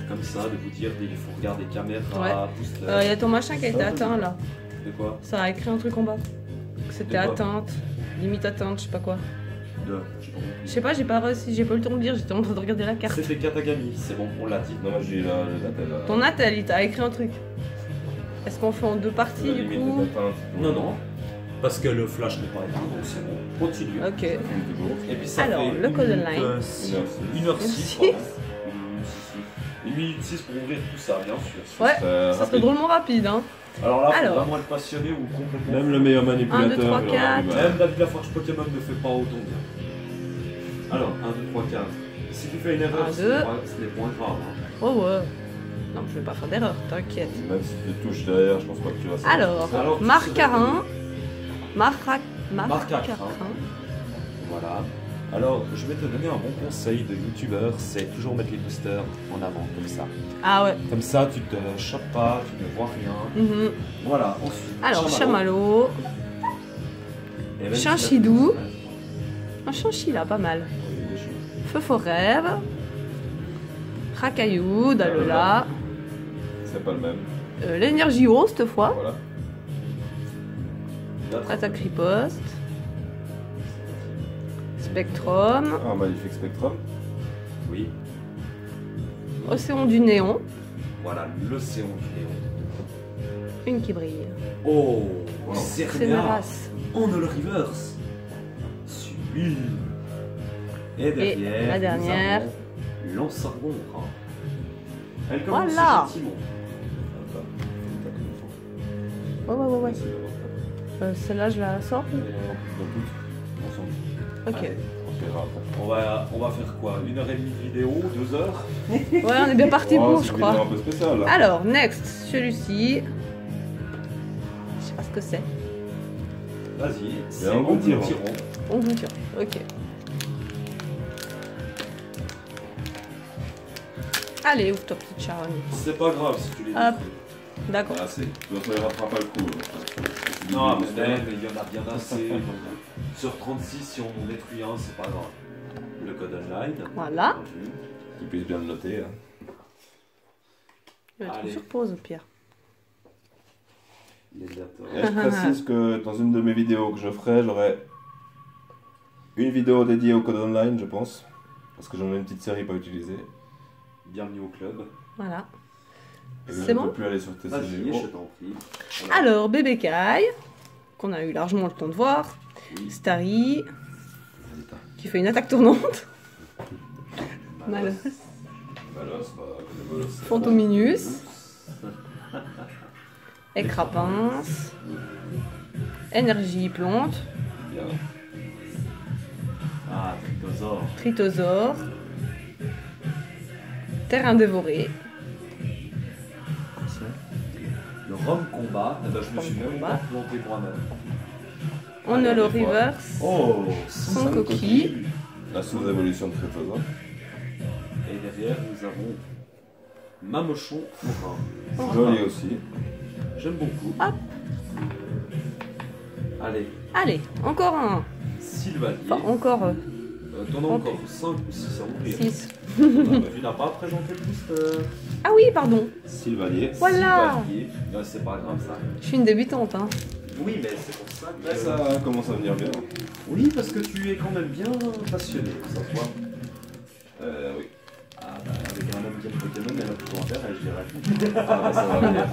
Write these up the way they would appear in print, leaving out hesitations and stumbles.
comme ça, de vous dire il faut regarder caméra, Ouais. booster. Il y a ton machin qui a été atteint là. De quoi? Ça a écrit un truc en bas. Que c'était De quoi? atteinte, limite atteinte, je sais pas quoi. J'ai pas compris. Je sais pas, j'ai pas réussi, j'ai pas eu le temps de lire, j'étais en train de regarder la carte. C'était Katagami, c'est bon, on l'a dit. Non, moi j'ai la telle. Ton attel, il t'a écrit un truc. Est-ce qu'on fait en deux parties la du limite coup? d'atteinte. Non, non. Parce que le flash n'est pas éteint, donc c'est bon. Continue. Ok. Ça filme toujours. Et puis ça Alors, fait le code online. 1h06. 1h06 pour ouvrir tout ça, bien sûr. Ouais, serait ça serait rapide. drôlement rapide, hein. Alors là, faut Alors. vraiment être passionné ou complètement. Même le meilleur manipulateur. 1, 2, 3, il aura 4. du mal. Même David Laforge Pokémon ne fait pas autant bien. Alors, 1, 2, 3, 4. Si tu fais une erreur, 1, ce 2. n'est point grave. Hein. Oh ouais. Non, je vais pas faire d'erreur, t'inquiète. Même si tu touches derrière, je pense pas que tu vas savoir. Alors, tu Marcarin. Marcarin. Marcarin. Voilà. Alors, je vais te donner un bon conseil de youtubeur, c'est toujours mettre les boosters en avant, comme ça. Ah ouais. Comme ça, tu te chopes pas, tu ne vois rien. Mhm. Voilà, ensuite. Alors, Chamallow. Et même si Chinchidou. la- Un Chinchilla, pas mal. Feu Forêt. Racaillou, Dalola. C'est pas le même. L'énergie haut cette fois. Voilà. Attaque riposte. Spectrum. Un magnifique Spectrum. Oui, Océan du néon. voilà, l'océan du néon. Une qui brille. Oh, Wow. C'est Cernia. race. On a le reverse. Sublime. Et derrière, la dernière. L'Ansargon. Elle commence Voilà. gentiment. Ouais. Celle-là, je la sors. Ok. Allez. On verra après. On va faire quoi? 1h30 de vidéo, 2 heures? Ouais, on est bien parti Oh, pour, c'est je une vidéo crois. un peu spéciale là. Alors, next, celui-ci. Je sais pas ce que c'est. Vas-y, c'est un bon tyran. On vous tire. Ok. Allez, ouvre ta petite charogne. C'est pas grave si tu les Hop. détruis. D'accord. Ah, c'est. Donc ça ne rattrape pas le coup. Non, mais il y en a bien assez. Donc, sur 36, si on en détruit un, c'est pas grave. Le code online. Voilà. Tu puisses bien le noter. Hein. Je vais être Allez. sur pause au pire. Les datos. Et je précise que dans une de mes vidéos que je ferai, j'aurai une vidéo dédiée au code online, je pense. Parce que j'en ai une petite série pas utilisée. Bienvenue au club. Voilà. Et C'est je ne bon peux plus aller sur TCG. Vas-y, je t'en prie. Alors, Bébé Kai, qu'on a eu largement le temps de voir. Oui. Starry, qui fait une attaque tournante. Malos. Malos, bah, le Malos, c'est- Fantominus. Écrapince. Énergie plante. Bien. Ah, Tritosaure. Tritosaure. Terrain dévoré. Le Rome Combat. Eh ben, je me suis Rome même Combat. pas planté moi-même. On a le reverse. Oh, Sans coquille. La sous-évolution de Tritosaure. Et derrière, nous avons Mamochon Forain. Joli aussi. J'aime beaucoup. Hop. Allez, Allez, encore un. Sylvanier. Enfin, encore T'en as encore 5 ou 6 à ouvrir. 6. Tu n'as pas présenté le booster. Ah oui, pardon. Sylvanier. Voilà. Sylvanier. Ouais, c'est pas grave ça. Je suis une débutante, hein. Oui, mais c'est pour ça que. Là, ça commence à venir bien. Oui, parce que tu es quand même bien passionné, ça se voit. Oui. Ah, bah, avec un homme qui aime Pokémon, elle a tout à faire, je dirais. Ah, bah, ça va venir.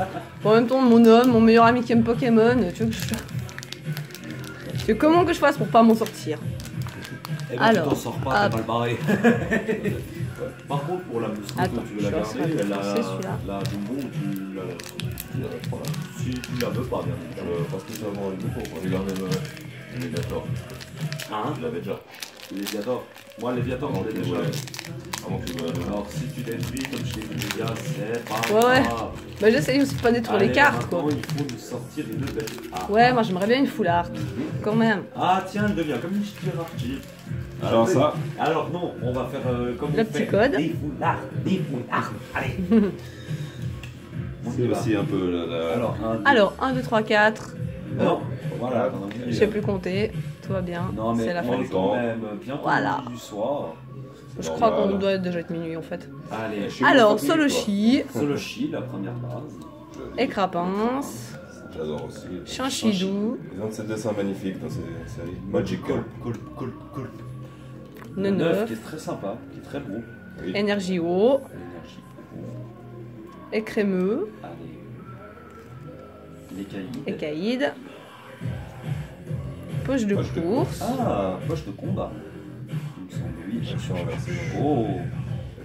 En même temps, mon homme, mon meilleur ami qui aime Pokémon, tu veux que je... Tu veux comment que je fasse pour pas m'en sortir? Eh ben, Alors, tu t'en sors pas, hop. t'es mal barré. Par contre, pour la mousse, Attends, tu veux la je suis garder, en train de elle a forcer celui-là. la bonbon, tu la prends là. Si tu la veux pas, bien évidemment. Parce que ça va du coup, j'ai gardé le Léviator. Hein? Je l'avais déjà. Léviator. Moi, Léviator, Avant je l'ai que tu déjà. le- avant que tu le- Alors, si tu détruis, comme je t'ai dit déjà, c'est pas Ouais. grave. Bah j'essaye aussi de pas détruire les Allez, cartes, quoi. maintenant, il faut nous sortir une belle. Ah. Ouais, moi j'aimerais bien une full art, quand même. Ah, tiens, elle devient comme une Chirarchi. Alors ça, Alors non, on va faire comme Le on petit fait. code. Des foulards, des foulards. Allez. On y c'est va. aussi un peu la... Alors, 1, 2, 3, 4. non, voilà. Je sais plus compter, tout va bien. Non, mais C'est la on fin. est quand même bien Voilà. du soir. Je Normal. crois qu'on doit déjà être minuit en fait. Allez, Alors, Solochi, Solochi, la première base. Écrapince, J'adore aussi. Chinchidou, Ils ont de ces dessins magnifiques dans ces séries. Magical. Cool. Neuf, Qui est très sympa, qui est très beau. Oui. Énergie haut, L'énergie. Écrémeux, Allez. Les cailloux. Écaïde, Poche de Poche de course, Ah, poche de combat. Il me semble, oui. Je suis renversé. Oh.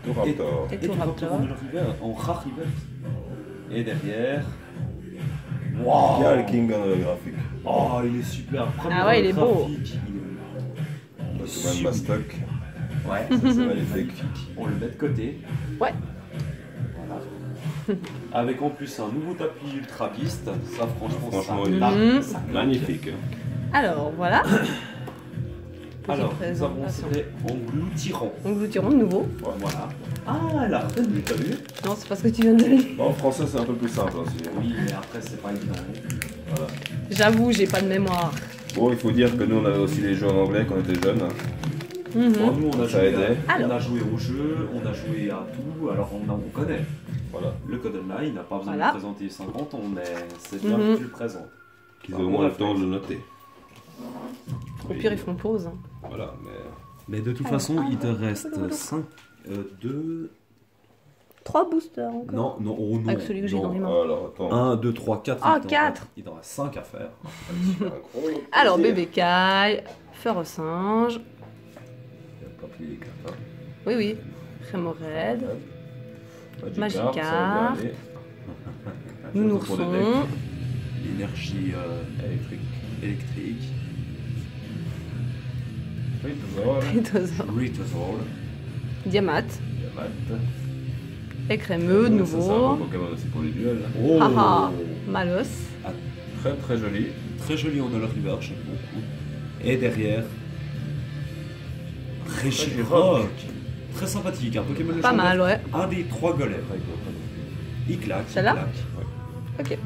Tout Raptor. et Et tu tout retournes raptor. le river en rat river. Et derrière. Wow. Il y a le King graphique. Oh, il est super. Ah ouais, il est beau. graphique, il est C'est même Mastoc. Ouais, C'est magnifique. magnifique. On le met de côté. Ouais. Voilà. Avec en plus un nouveau tapis ultra piste. Ça, franchement, Franchement, ça il est claque, ça claque. Magnifique. Alors voilà, Alors, nous avons présentation. fait engloutirant. Engloutirons de nouveau. Voilà. Ah, la retenue, t'as vu? Non, c'est parce que tu viens de le lire. Bon, en français, c'est un peu plus simple aussi. Oui, mais après, c'est pas évident. Voilà. J'avoue, j'ai pas de mémoire. Bon, il faut dire que nous, on avait aussi les jeux en anglais quand on était jeunes. Mhm. Bon, nous, on a, Ça joué aidait. on a joué au jeu, on a joué à tout, alors on connaît. Voilà. Le code online n'a pas besoin Voilà. de présenter 50 ans, mais c'est bien Mhm. que tu le présentes. Qu'ils aient au moins le temps de le noter. Au pire, ils font pause. hein. Voilà, mais. Mais de toute Alors, façon, il te voilà. reste 5, 2... 3 boosters encore. Non, non, oh non. Avec celui que j'ai dans les mains. Alors, attends. 1, 2, 3, 4. Ah, 4. Il t'en reste 5 à faire. Alors, bébé caille, Feur singe, Il n'y a pas plus les cartes. Hein. oui, oui, Rémorède, Magikarp, ça Magikarp, va bien aller. Nounourson, L'énergie Électrique. électrique. Oui, toujours. Phytosaure, Ritosaur. Diamat, Diamant. Écrémeux de Ça, c'est un nouveau, bon Pokémon aussi pour les duels. Oh Haha, Malos, Très très joli. Très joli en Dollar River, j'aime beaucoup. Et derrière, Regirock. Très sympathique, un Pokémon pas légendaire. mal, ouais. Un des 3 golems. Il claque. il Celle-là claque. Ok.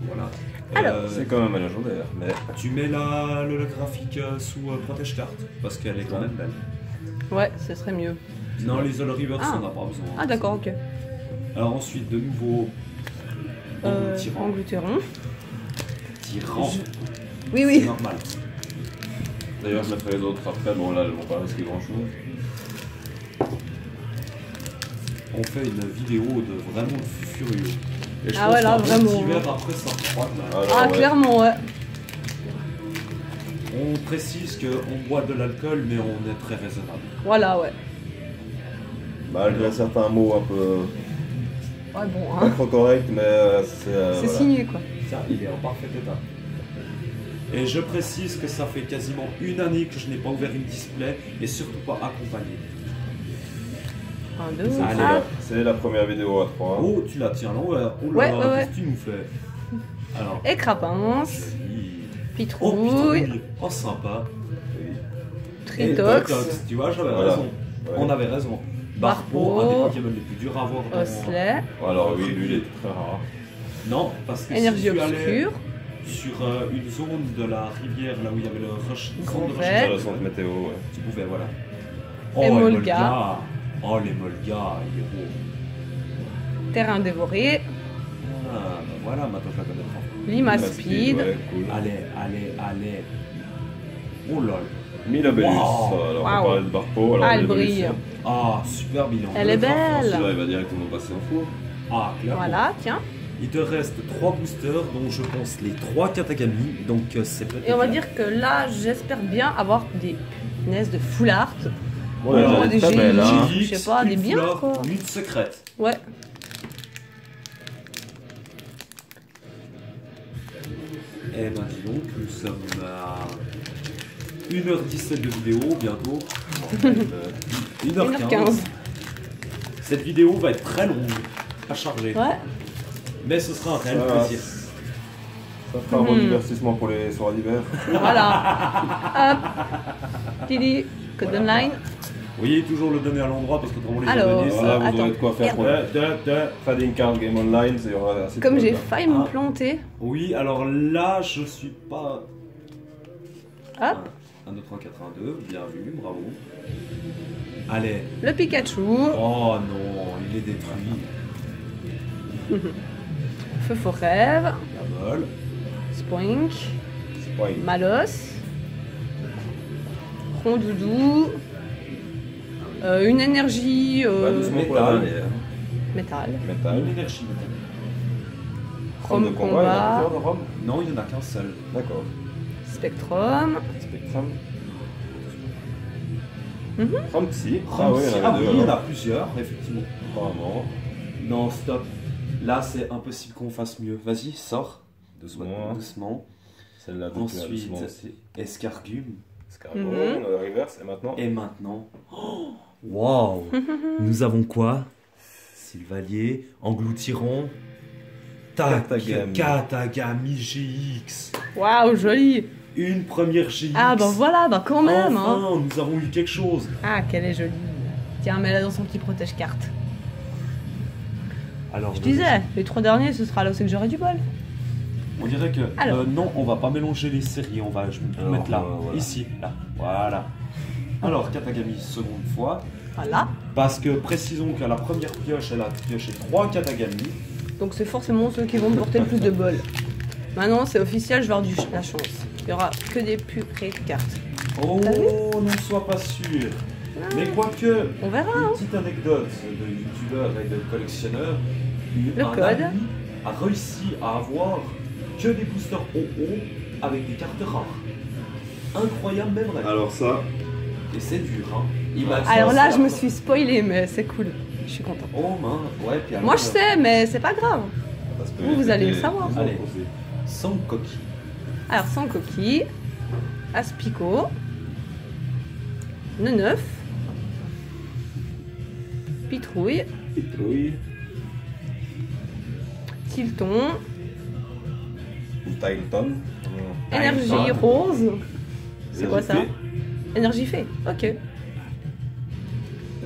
Voilà. Alors. C'est quand même un légendaire, mais Tu mets le graphique sous protège carte parce qu'elle est quand même belle. Ouais, ce serait mieux. Non, les All Rivers, Ah. on n'a pas besoin. Ah, d'accord, ok. Alors ensuite, de nouveau, tyran. Engloutirons. Tyran. Oui, C'est oui. normal. d'ailleurs je mettrai les autres après. Bon, là, elles vont pas risquer grand chose. On fait une vidéo de vraiment de fou furieux. Et je Ah pense ouais, là, qu'un bon vraiment. petit verre après ça refroide, là. Alors, Ah, ouais. clairement, ouais. On précise qu'on boit de l'alcool, mais on est très raisonnable. Voilà, ouais. Malgré certains mots un peu. Ouais, bon, Pas hein. trop corrects, mais c'est. C'est voilà. signé, quoi. Tiens, il est en parfait état. Et je précise que ça fait quasiment une année que je n'ai pas ouvert une display et surtout pas accompagné. 1, 2, Allez, ah. C'est la première vidéo à 3. Oh, tu la tiens à l'envers. Oh Ouais, là, ouais, ouais. qu'est-ce que tu nous fais? Alors, Écrapince, joli. Oh, Pitrouille, pitrouille. Oh, sympa. Et Tritox, tu vois, j'avais Voilà. raison. Ouais. On avait raison. Barbeau. Barbeau, un des Pokémon les plus durs à avoir dans... Osselet, Alors, oui, lui, il est très rare. Non, parce que Énergie si tu allais obscure, sur une zone de la rivière, là où il y avait le rush, Grand zone de vert. C'est le centre météo, ouais. tu pouvais, voilà. Emolga. Oh, les Molga, il est beau. Terrain dévoré, Ah, bah voilà, maintenant je la connais pas. Limaspide, Ouais, cool. Allez. Oh là là. Milabellus. Wow. Alors, on Wow. va parler de Barpo. Alors, Ah, elle Milabellus, brille. Ah, super bilan. Elle est belle. Celui-là, il va directement passer au four. Ah, clairement. Voilà, tiens. Il te reste 3 boosters, dont je pense les 3 Katagami, donc c'est peut-être... Et on va bien. dire que là, j'espère bien avoir des punaises de full art. Ouais, Alors, elle est des très GX. belle, hein. Je sais pas, des biens, fleur, quoi. Une secrète. Ouais. Eh ben dis donc, nous sommes à 1h17 de vidéo bientôt. 1h15. 1h15. Cette vidéo va être très longue à charger. Ouais. Mais ce sera un réel Voilà. plaisir. Ça fera un bon divertissement pour les soirs d'hiver. Voilà. Hop. Tili, code online. Vous voyez toujours le donner à l'endroit parce que autrement les Alors, abonnés, Voilà, vous attends. aurez de quoi faire pour Trading Card Game Online. Il y aura assez de Comme j'ai choses, failli me planter. Oui, alors là, je suis pas... Hop. 1, 2, 3, 4, 1, 2. Bien vu, bravo. Allez. Le Pikachu. Oh non, il est détruit. Feu Forêt. La vol. Spoink. Ouais. Malos. Rondoudou. Une énergie Bah, doucement pour la métal. dernière. métal. Métal. Une énergie métal. Rome de Chrome combat, il y en a combat. plusieurs de Rome. Non, il n'y en a qu'un seul. D'accord. Spectrum. Spectrum. Mhm. Rome Psy. Ah Rome oui, Psy. il y en Ah avait oui, deux. il y en a alors. plusieurs, effectivement. Apparemment. Non, stop. Là, c'est impossible qu'on fasse mieux. Vas-y, sors. Doucement. Doucement. Celle-là, Ensuite, doucement. Escargume. Escargot, Mhm. on a la reverse et maintenant. Et maintenant... Oh, wow. Nous avons quoi? Sylvalier, Engloutiron, Katagami. Katagami GX. Waouh, joli. Une première GX. Ah bah voilà, bah quand même. Hein. Enfin, nous avons eu quelque chose. Ah, qu'elle est jolie. Tiens, mets-la dans son petit protège-carte. Alors, Je disais, les 3 derniers, ce sera là où c'est que j'aurai du bol. on dirait que Alors. non, on va pas mélanger les séries. Je vais Alors, mettre là, voilà. ici, là. Voilà. Alors, Katagami seconde fois. Voilà. Parce que précisons qu'à la première pioche, elle a pioché 3 Katagami. Donc c'est forcément ceux qui vont me porter le plus de bol. Maintenant, c'est officiel, je vais avoir la chance. Il y aura que des purées de cartes. Oh, T'as vu n'en sois pas sûr. Mais quoique, On verra. une Hein. petite anecdote de youtubeur et de collectionneur. Le un code. ami a réussi à avoir que des boosters OO avec des cartes rares. Incroyable même rêve. Alors ça, Et c'est dur, hein. Imagine Alors là, ça. je me suis spoilé, mais c'est cool. Je suis content. Oh mince, ouais, puis alors, Moi, je sais, mais c'est pas grave. parce que Vous allez le les- savoir. les Allez. autres aussi. sans coquille. Alors, sans coquille, Aspico, Neuf, Pitrouille, Pitrouille. Tilton, Ou Tileton. Énergie Tileton. Rose. C'est quoi ça? Énergie Énergie Fée, ok. Fée.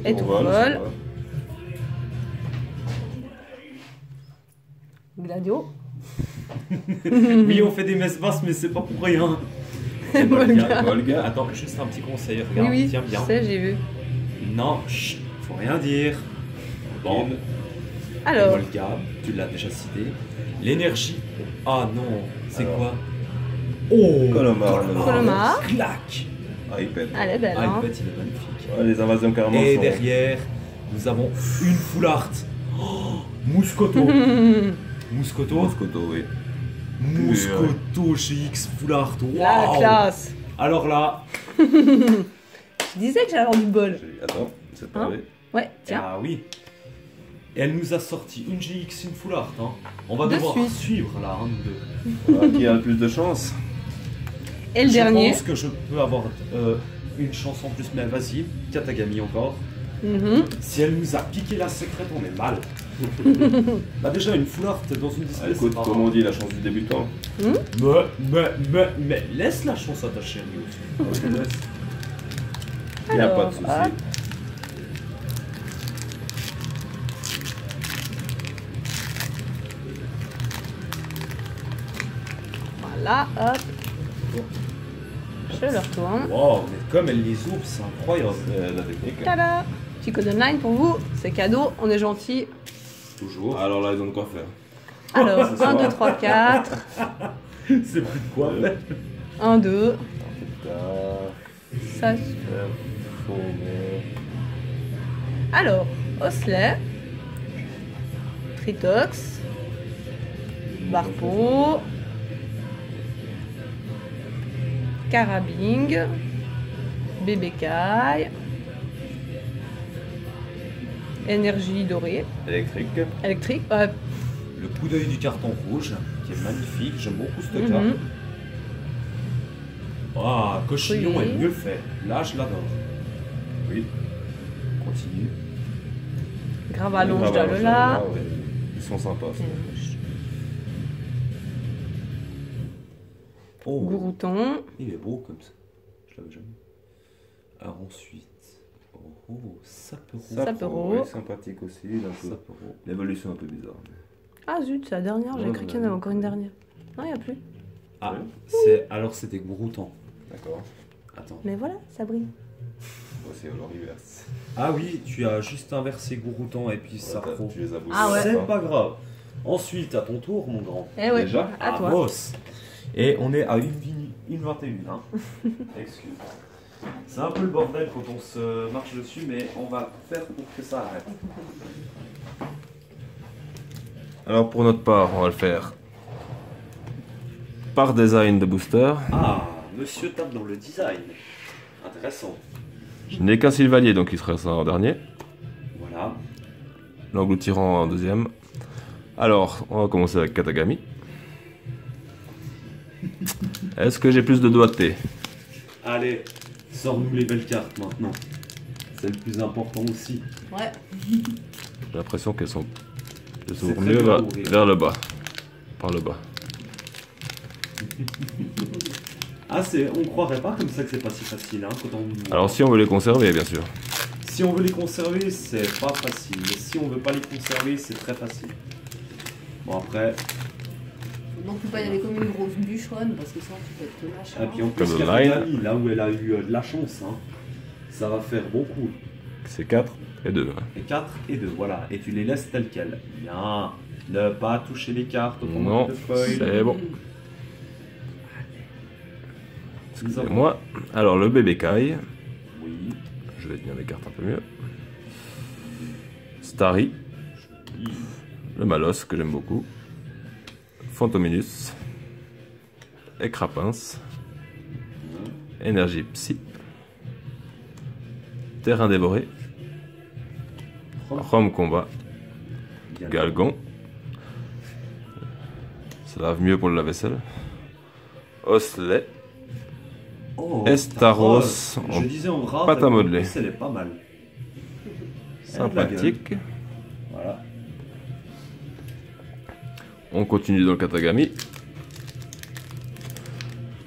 Et ton vol. ça va. Gladio. Oui, on fait des messes basses, mais c'est pas pour rien. Et Volga. Volga. Attends, juste un petit conseil, Oui, regarde, oui, tiens je bien. sais, j'ai vu. Non, chut, faut rien dire. Bon, Une. Alors, Volga, tu l'as déjà cité. L'énergie. Ah non, c'est Alors. quoi? Oh, Colomar. Colomar. Clac. Ah, il pète. elle est belle, Ah, hein. le pet, il est magnifique. Ouais, les invasions carrément Et sont- derrière, nous avons une full art. Oh, Mouscoto. Mouscoto. Moscoto, oui. Mouscoto GX full art. La Waouh. classe. Alors là, Je disais que j'allais avoir du bol. Attends, c'est parlé. Ouais, tiens. ah oui. Et elle nous a sorti une GX, une full art. Hein. On va De devoir suite. suivre là, hein, nous deux. Voilà, qui a le plus de chance? Et le dernier. Je pense que je peux avoir une chance en plus, mais vas-y, Katagami encore. Mhm. Si elle nous a piqué la secrète, on est mal. Bah déjà, une full art dans une display, Ah, écoute, c'est pas comme rare. on dit, la chance du débutant. Mais laisse la chance à ta chérie aussi. Laisse. Il n'y a Alors, pas de souci. hop. Voilà, hop. Je le retourne. Wow, mais comme elle les ouvre, c'est incroyable. C'est la technique. Tada! Petit code online pour vous, c'est cadeau, on est gentil. Toujours. Alors là, ils ont de quoi faire. Alors, C'est ça. 1, 2, 3, 4. C'est plus de quoi. Ouais. 1, 2. Putain, Ça. faux, mais... Alors, Osley. Tritox. Barpo. Carabing. Bébécaille. Énergie dorée. Électrique. Électrique. Ouais. Le coup d'œil du carton rouge, qui est magnifique. J'aime beaucoup cette carte. Mhm. Ah, Cochillon Oui. est mieux fait. Là, je l'adore. Oui. Continue. Gravalonge Ah, bah, d'Alola. ouais. Ils sont sympas. ça. Oh, Gourouton. il est beau comme ça. Je l'avais jamais. Alors ensuite. Oh, Sapero. Sapero. Oui, sympathique aussi. Un peu. Sapero. L'évolution un peu bizarre. Ah zut, c'est la dernière, j'ai Ouais, cru qu'il y en avait encore une dernière. Non, il n'y a plus. Ah, Ouais. alors c'est des Gouroutans. D'accord. Attends. Mais voilà, ça brille. Ouais, c'est au reverse. Ah oui, tu as juste inversé Gouroutan et puis Safro. Tu les as boostés. Ah ouais. C'est pas grave. Ensuite, à ton tour, mon grand. Eh ouais, Déjà à toi. Boss. Et on est à 1,21. Hein. Excuse. C'est un peu le bordel quand on se marche dessus, mais on va faire pour que ça arrête. Alors pour notre part, on va le faire par design de booster. Ah, monsieur tape dans le design. Intéressant. Je n'ai qu'un Sylvanier, donc il sera ça en dernier. Voilà. L'engloutirant en deuxième. Alors, on va commencer avec Katagami. Est-ce que j'ai plus de doigté? Allez, sors-nous les belles cartes maintenant. C'est le plus important aussi. Ouais. J'ai l'impression qu'elles sont C'est très mieux dur à vers, ouvrir. vers le bas. Par le bas. Ah, on croirait pas comme ça que c'est pas si facile. Hein, quand on... Alors si on veut les conserver, bien sûr. Si on veut les conserver, c'est pas facile. Mais si on veut pas les conserver, c'est très facile. Bon, après. Faut non plus pas y aller comme une grosse bûcheronne parce que sinon tu peux être machin. Et puis en plus, Comme Katagami, là où elle a eu de la chance, hein, ça va faire beaucoup. C'est 4 et 2. Et 4 et 2, voilà. Et tu les laisses telles quelles. Bien. Ne pas toucher les cartes au Non, de feuilles. c'est bon. Nous avons- Excusez-moi. Alors le bébé Kai. Oui. Je vais tenir les cartes un peu mieux. Starry. Le Malos, que j'aime beaucoup. Fantominus. Écrapince. Énergie Psy. Terrain dévoré. Rome Combat. Bien. Galgon. Ça lave mieux pour le lave-vaisselle. Oslet. Oh, Estaros, ta rose. en Je disais en rare, pâte à modeler. Elle est pas mal. Elle a de la gueule. Sympathique. Voilà. On continue dans le Katagami.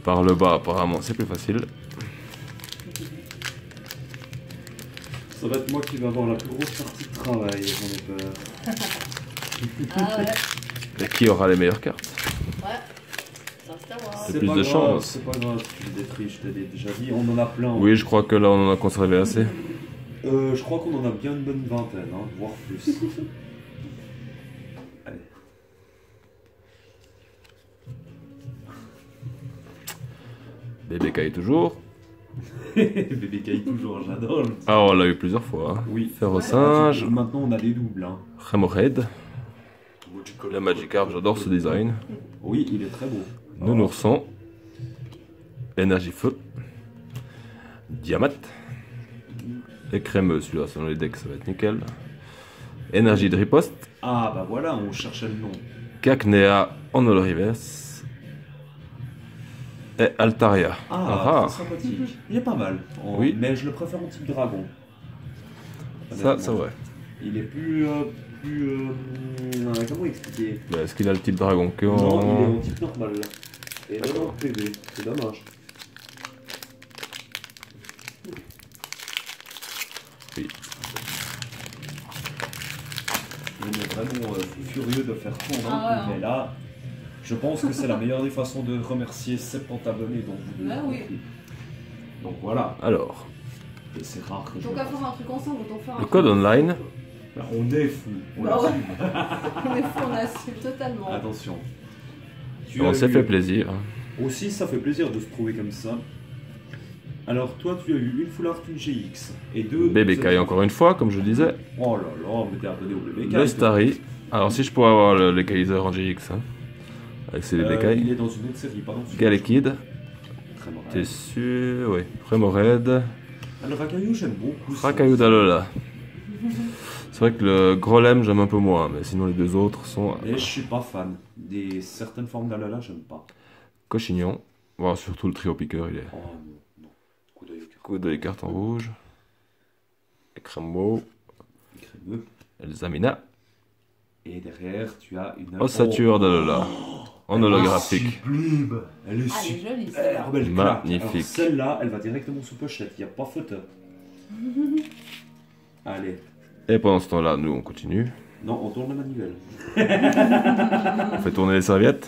Par le bas, apparemment, c'est plus facile. Ça va être moi qui vais avoir la plus grosse partie de travail, j'en ai peur. Ah ouais. Et qui aura les meilleures cartes? Ouais. C'est un Star Wars. C'est plus pas de grave, chance. C'est pas grave si tu le détruis, je t'ai déjà dit. On en a plein. Oui, je crois que là, on en a conservé assez. Je crois qu'on en a bien une bonne vingtaine, hein, voire plus. Allez. Bébé Kai toujours. Bébé Kai toujours, j'adore. Ah, on l'a eu plusieurs fois. Hein. Oui. Ferro-singe. Maintenant, on a des doubles. Hein. Remoraid. La Magikarp, j'adore ce design. Oui, il est très beau. Nounourson. Énergie Feu. Diamat. Et crémeux, celui-là, selon les decks, ça va être nickel. Énergie de riposte. Ah, bah voilà, on cherchait le nom. Cacnea en Olorives. Et Altaria. Ah, rare. très sympathique. Il est pas mal. Oui. Mais je le préfère en type dragon. Ça, c'est vrai. Il est plus. Comment expliquer? Mais est-ce qu'il a le type dragon que Non, il est en... en type normal. Et non en PV. C'est dommage. Oui. On est vraiment furieux de faire tourner Ah ouais, mais là, je pense que c'est la meilleure des façons de remercier 70 abonnés dont vous Bah oui. Donc voilà, Alors, et c'est rare que je Donc à faire un truc ensemble, autant faire un le truc. code online. Bah, on est fou, on Bah l'assume. On est fou, on assume totalement. Attention. On s'est fait plaisir. Aussi, ça fait plaisir de se trouver comme ça. Alors, toi, tu as eu une full art, une GX. Et deux. Bébé Kai encore une fois, comme je disais. Oh là là, mais t'es abonné au Bébé Kai. Le Starry. Alors si je pourrais avoir le Kaiser en GX. Hein, avec ses Bébé Kai. Il est dans une autre série, pardon. Galekid. Très mauvais. T'es sûr? Oui. Remoraid. Ah, le Rakayu, j'aime beaucoup. ça. Rakayu d'Alola. C'est vrai que le Grolem j'aime un peu moins, mais sinon les deux autres sont Et je suis pas fan. Des certaines formes d'Alala, j'aime pas. Cochignon. Bon, surtout le trio piqueur, il est. Oh non, non. Coup d'œil. Coup de cartes en rouge. Écramo. Crémeux. Elzamina. Et derrière, tu as une. Ossature d'Alola. En holographique. Sublime. Elle est Ah, elle est jolie, super celle-là. belle. Magnifique. Alors, celle-là, elle va directement sous pochette. Il n'y a pas photo. Allez. Et pendant ce temps-là, nous on continue. Non, on tourne la manivelle. On fait tourner les serviettes.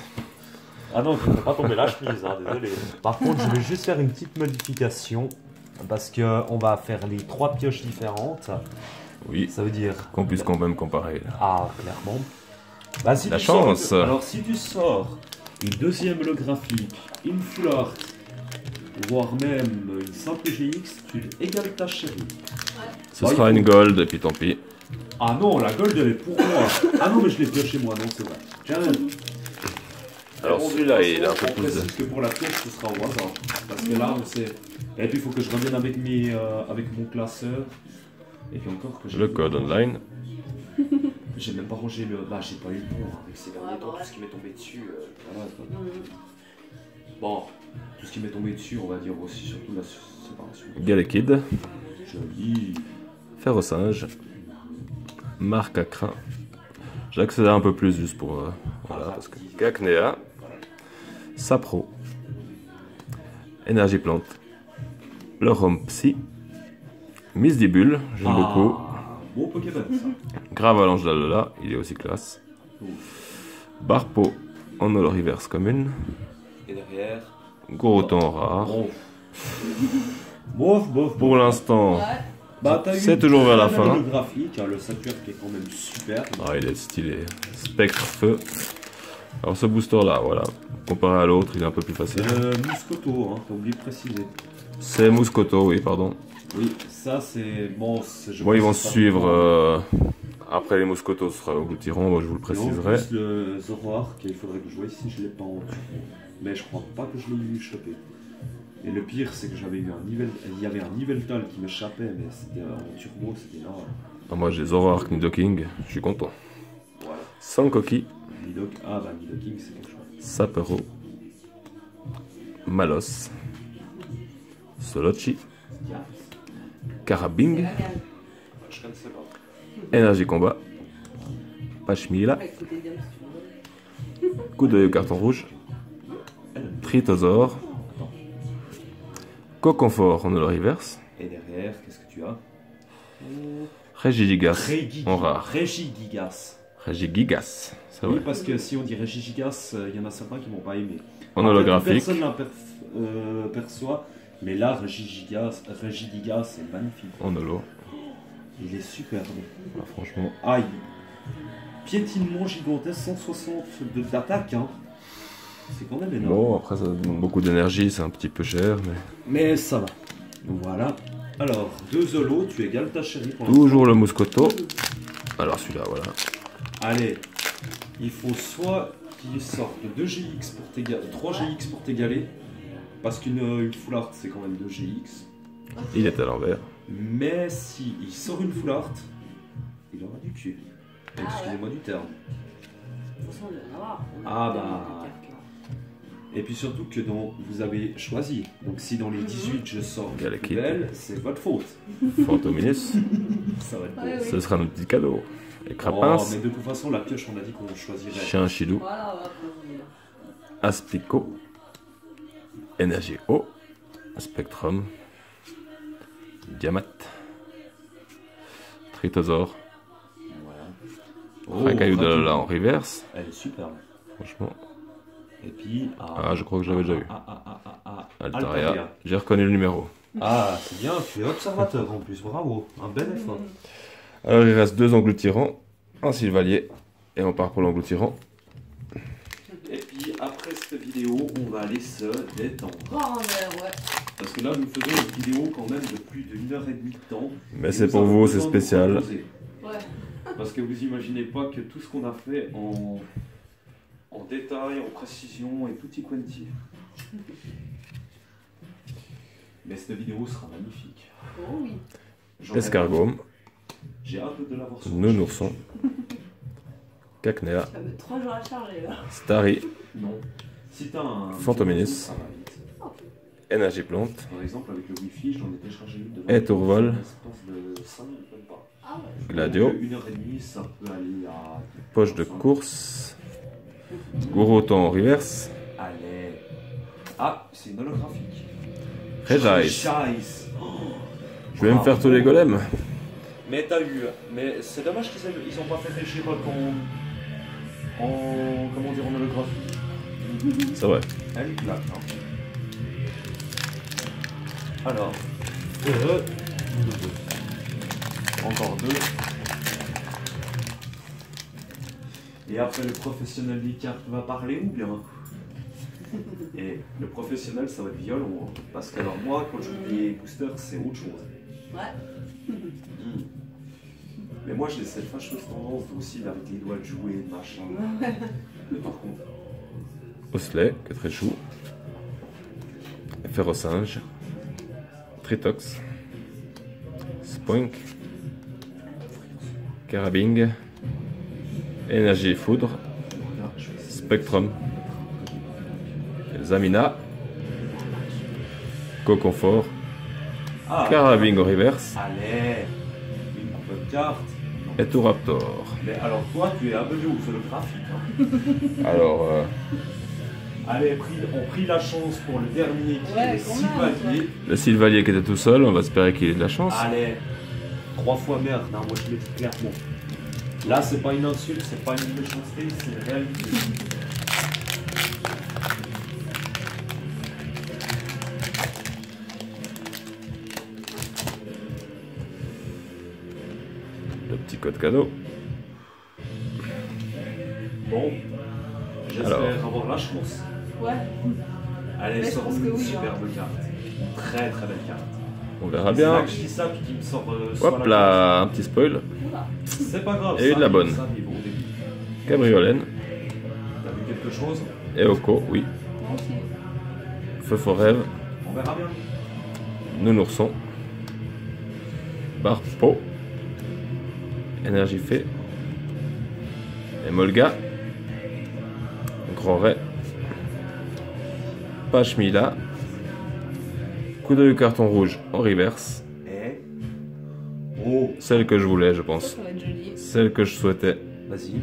Ah non, je ne fais pas tomber la chemise, hein, désolé. Par contre, je vais juste faire une petite modification. Parce qu'on va faire les 3 pioches différentes. Oui, Ça veut dire... qu'on puisse quand même comparer. Là. Ah, clairement. Bah, si La tu sors- chance. Alors, si tu sors une deuxième holographique, une full art, voire même une simple GX, tu égales ta chérie. Ce Bah, sera il une faut- gold, et puis tant pis. Ah non, la gold elle est pour moi. Ah non, mais je l'ai pioché moi, non, c'est vrai. Tiens. Alors, Bon, de celui-là, toute il façon, a un peu on plus de- précise que pour la pioche, ce sera au hasard. Parce que là, on sait. Et puis, il faut que je revienne avec, avec mon classeur. Et puis encore que j'ai. Le code online. J'ai même pas rangé le. Bah, j'ai pas eu le bon hein, avec ces derniers temps. Tout ce qui m'est tombé dessus. Voilà, quoi. Bon, tout ce qui m'est tombé dessus, on va dire aussi, surtout la séparation. Galekid. Joli. Ferrosinge. Marque à crin. J'accélère un peu plus juste pour. Voilà, parce que. Cacnea. Sapro. Énergie plante. Le Rome Psy. Misdibule, j'aime beaucoup. Beau Pokémon, ça. Gravalanche d'Alola, il est aussi classe. Barpo en holo reverse commune. Et derrière. Goroton rare. Bof. Pour l'instant, Bah, t'as eu c'est toujours vers la très fin. belle graphique, hein, le sanctuaire qui est quand même super. Ah, il est stylé. Spectre feu. Alors ce booster là, voilà. Comparé à l'autre, il est un peu plus facile. Muscoto, hein, t'as oublié de préciser. C'est Mouscoto, oui, pardon. Oui, ça c'est bon. Bon, ils vont suivre. Après les Mouscotos sera au Goutyron, moi je vous le préciserai. Plus le Zoroark, il faudrait que je vois ici, je l'ai pas en turbo. Mais je crois pas que je l'ai eu chopé. Et le pire, c'est que j'avais eu un niveau. Il y avait un Niveltal qui m'échappait, mais c'était en turbo, c'était là. Ah, moi j'ai Zoroark Nidoking, je suis content. Voilà. Sankoki, Ah bah Nidoking, c'est quelque chose. Sapero, Malos, Solochi, Karabing, Je connaissais pas. Énergie combat, Pachmila, coup d'œil au carton rouge, Tritosaur, Coconfort en holo reverse, Et derrière, qu'est-ce que tu as? Regigigas en rare. Régigigas. Regigigas, c'est Oui, vrai. parce que si on dit Régigigas, il y en a certains qui vont pas aimer. En Après, holographique, personne ne perçoit, mais là, Régigigas est magnifique. en holo. Il est super bon. Ah, franchement, Aïe. Piétinement gigantesque, 160 d'attaque, hein. C'est quand même énorme. bon, après ça demande beaucoup d'énergie, c'est un petit peu cher, mais. Mais ça va. Voilà. Alors, 2 holos, tu égales ta chérie pour l'instant. Toujours le Mouscoto. Alors celui-là, voilà. Allez, il faut soit qu'il sorte 2 GX pour t'égaler, 3 GX pour t'égaler, parce qu'une full art c'est quand même 2 GX. Il est à l'envers. Mais si il sort une full art, il aura du cul. Excusez-moi du terme. Ah bah. Et puis surtout que vous avez choisi. Donc si dans les 18 je sors une Galekid. plus belle, c'est votre faute. Fantominus. Ça va être beau. Ouais, oui. Ce sera notre petit cadeau. Et Oh, Crapince. mais de toute façon, la pioche, on a dit qu'on choisirait. Chien Chilou. Aspico. Énergie eau. Spectrum. Diamat. Tritosaur. Voilà. Racaillou de Racaillou. la en reverse. Elle est superbe. Franchement. Et puis. Ah, je crois que je l'avais déjà eu. Altaria. Altaria. J'ai reconnu le numéro. Ah, c'est bien, tu es observateur en plus, bravo. Un bel effort. Alors il reste 2 engloutirants. Un Sylvalier. Et on part pour l'engloutirant. Et puis après cette vidéo, on va aller se détendre. Ouais. Parce que là, nous faisons une vidéo quand même de plus d'1h30 de temps. Mais Et c'est nous pour avons vous, c'est besoin de nous spécial. reposer. Ouais. Parce que vous imaginez pas que tout ce qu'on a fait en détail, en précision et tutti quanti. Mais cette vidéo sera magnifique. Oh oui. J'en ai- Escargot. J'ai hâte de l'avoir sur Nounourson. Cacnea. Ça met 3 jours à charger là. Starry. Non. Si t'as un. Fantominus. Ça va vite. Énergie plante. Par exemple, avec le Wi-Fi, j'en ai téléchargé une de Et Tourvol. en l'espace de 5 minutes, même pas. Ah ouais. Gladio. Donc, 1h30, ça peut aller à. Poche de course. Goroton en reverse. Allez. Ah, c'est une holographique. Regice. Regice. Je vais me faire tous les golems. Mais t'as eu. Mais c'est dommage qu'ils ont pas fait Regirock en. Comment dire, en holographie. C'est vrai. Elle claque, hein. Alors, Encore 2. Et après, le professionnel des cartes va parler ou bien? Et le professionnel, ça va être violon. Hein. Parce que alors moi, quand je dis booster, c'est autre chose. Ouais. Mais moi, j'ai cette fâcheuse tendance aussi avec les doigts de jouer, machin. Mais par contre... Osselet, 4 échous. Ferrosinge. Tritox. Spoink. Carabing. Énergie et foudre. Spectrum. Zamina. Coconfort. Ah, Carabing au reverse. allez, une coupe de cartes. Et tout Raptor. Mais alors toi, tu es abonné au jeu graphique. Hein. Alors, Allez, on prit la chance pour le dernier qui Ouais, est quand même. Sylvanier. le Sylvanier qui était tout seul, on va espérer qu'il ait de la chance. Allez, 3 fois merde. Non, moi je l'ai dit clairement. Là, c'est pas une insulte, c'est pas une méchanceté, c'est une réalité. Le petit code cadeau. Bon, j'espère Alors. avoir la chance. Ouais. Allez, Mais je sors pense une que oui, hein. superbe carte. Très très belle carte. On verra C'est là bien. que je dis ça, puis qu'il me sort soit Hop la là, un petit spoil. Oula. C'est pas grave. Et ça de la arrive, bonne. ça arrive au début. Cabriolène. T'as vu quelque chose? Eoko, oui. Moi aussi. Feu fort rêve. On verra bien. Nounourson. Barpo. Énergie fée. Emolga. Grand Ray. Pachmila. Coup d'œil carton rouge en reverse. Et... Oh, Celle que je voulais, je Ça, pense. ça va être joli. Celle que je souhaitais. vas-y.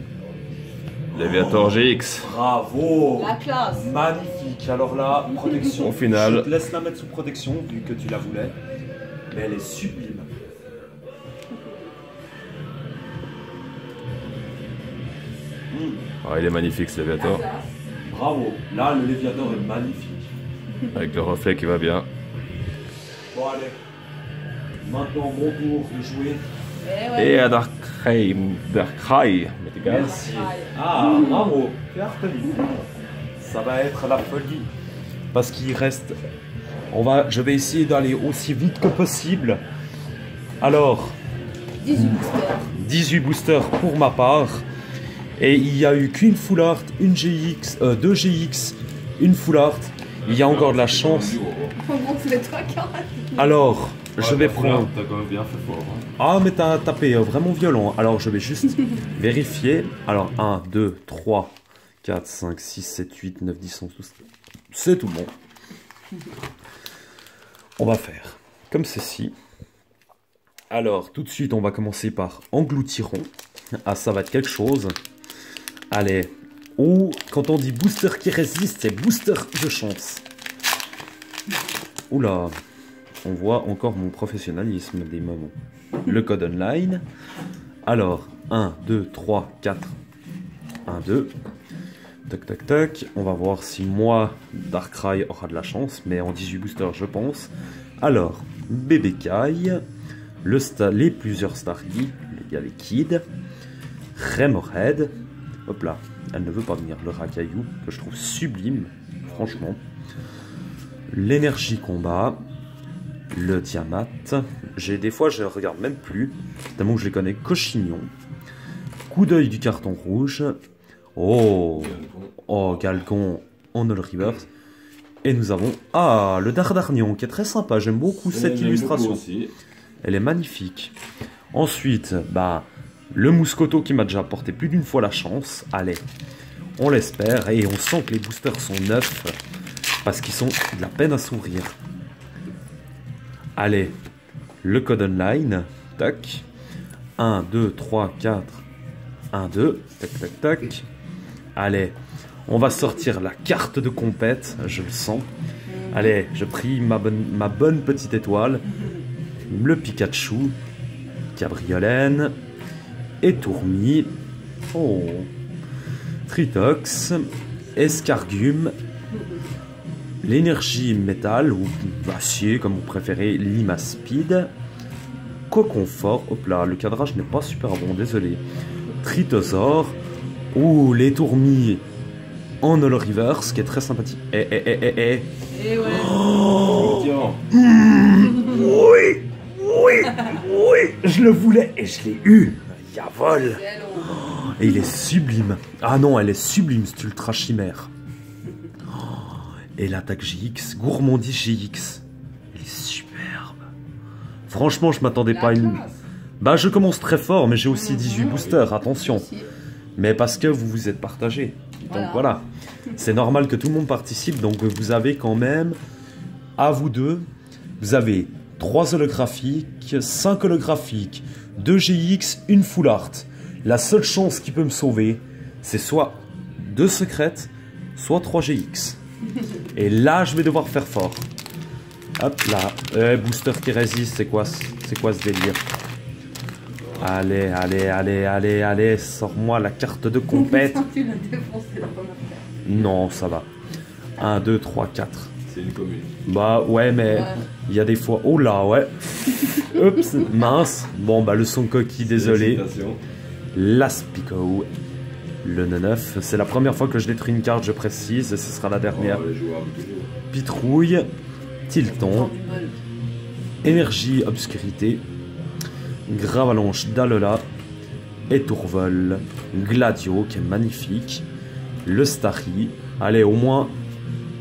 Léviator GX. Bravo. La classe. Magnifique. Alors là, protection. Au final. Je te laisse la mettre sous protection, vu que tu la voulais. Mais elle est sublime. Ah, il est magnifique ce La Léviator. classe. Bravo. Là, le Léviator est magnifique. Avec le reflet qui va bien. Bon, allez. Maintenant, mon tour de jouer. Eh ouais. Et à Darkrai. Métégal. Merci. Ah, bravo. Tu as retenu. Ça va être la folie. Parce qu'il reste... Je vais essayer d'aller aussi vite que possible. Alors, 18 boosters. 18 boosters pour ma part. Et il n'y a eu qu'une full art, une GX, 2 GX, une full art. Il y a encore de la chance. En gros, c'est toi qui en as. Alors, je vais prendre... T'as quand même bien fait fort. Hein. Ah, mais t'as tapé vraiment violent. Alors, je vais juste vérifier. Alors, 1, 2, 3, 4, 5, 6, 7, 8, 9, 10, 11, 12. C'est tout bon. On va faire comme ceci. Alors, tout de suite, on va commencer par engloutirons. Ah, ça va être quelque chose. Allez. Ou, quand on dit booster qui résiste, c'est booster de chance. Oula. On voit encore mon professionnalisme des moments. Le code online. Alors, 1, 2, 3, 4. 1, 2. Tac, tac, tac. On va voir si moi, Darkrai aura de la chance. Mais en 18 boosters, je pense. Alors, Bébé Kai. Les plusieurs Starly. Il y a les Kids. Remoraid. Hop là. Elle ne veut pas venir. Le Racaillou, que je trouve sublime. Franchement. L'énergie combat. Le Diamat. Des fois, je ne regarde même plus. Tellement que je les connais. Cochignon. Coup d'œil du carton rouge. Oh. Oh, Galgon en All Reverse. Et nous avons... Ah, le Dardarnion, qui est très sympa. J'aime beaucoup cette illustration. Elle est magnifique. Ensuite, bah, le Mouscoto qui m'a déjà apporté plus d'une fois la chance. Allez, on l'espère. Et on sent que les boosters sont neufs. Parce qu'ils sont de la peine à s'ouvrir. Allez, le code online. Tac. 1, 2, 3, 4. 1, 2. Tac, tac, tac. Allez, on va sortir la carte de compète. Je le sens. Allez, je prie ma bonne petite étoile. Le Pikachu. Cabriolène. Étourmi. Oh. Tritox. Escargume. l'énergie métal ou acier comme vous préférez, Lima Speed, Coconfort, hop là, le cadrage n'est pas super bon, désolé, Tritosaur, ou les tourmis en Holo Reverse, qui est très sympathique. Et ouais. Tiens. Oui, je le voulais et je l'ai eu. Yavol. Et il est sublime. Ah non, elle est sublime, cette ultra chimère. Et l'attaque GX, gourmandise GX. Elle est superbe. Franchement, je m'attendais pas à une... Bah, je commence très fort, mais j'ai aussi 18 boosters, attention. Mais parce que vous vous êtes partagés. Donc voilà. C'est normal que tout le monde participe, donc vous avez quand même, à vous deux, vous avez 3 holographiques, 5 holographiques, 2 GX, une full art. La seule chance qui peut me sauver, c'est soit 2 secrètes, soit 3 GX. Et là, je vais devoir faire fort. Hop là. Booster qui résiste, c'est quoi ce délire? Allez, sors-moi la carte de compète. Tu l'as défoncé la première fois. Non, ça va. 1, 2, 3, 4. C'est une commune. Bah ouais, mais il y a des fois... Oh là, ouais. Oups, mince. Bon, bah le son coquille, désolé. L'Aspico. Le 9. C'est la première fois que je détruis une carte, je précise. Et ce sera la dernière. Pitrouille. Tilton. Énergie, obscurité. Gravalanche d'Alola. Étourvol. Gladio, qui est magnifique. Le Starry. Allez, au moins...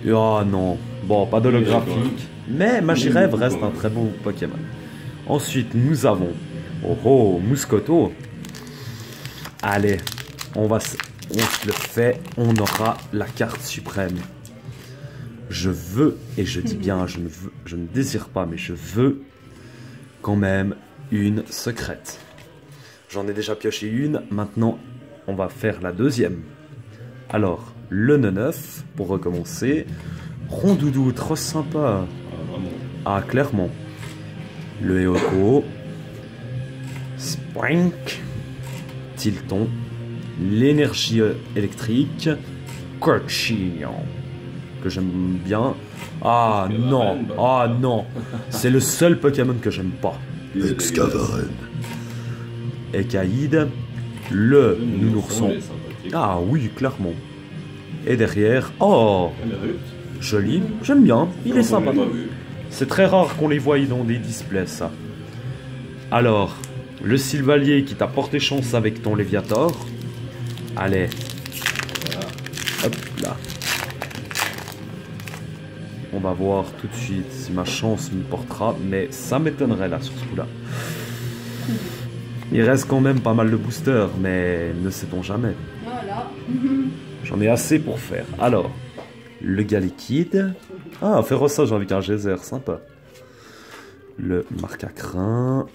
Oh non. Bon, pas d'holographique. Mais Magirève reste un très beau Pokémon. Ensuite, nous avons... Oh, Mouscoto. Allez, on se le fait. On aura la carte suprême. Je veux, et je dis bien, je ne désire pas, mais je veux quand même une secrète. J'en ai déjà pioché une. Maintenant, on va faire la deuxième. Alors, le 9 pour recommencer. Rondoudou, trop sympa. Ah, clairement. Le Eoko. Sprink. Tilton. L'énergie électrique. Cochillon. Que j'aime bien. Ah non. Ah non. C'est le seul Pokémon que j'aime pas. Excavaren. Ekaïd. Le Nounourson. Ah oui, clairement. Et derrière... Oh, joli. J'aime bien. Il est sympa. C'est très rare qu'on les voie dans des displays, ça. Alors, le Sylvalier qui t'a porté chance avec ton Léviator. Allez. Hop là. On va voir tout de suite si ma chance me portera. Mais ça m'étonnerait là sur ce coup-là. Il reste quand même pas mal de boosters, mais ne sait-on jamais. Voilà. J'en ai assez pour faire. Alors, le Galekid. Ah, Ferroçage avec un geyser, sympa. Le Marcacrin.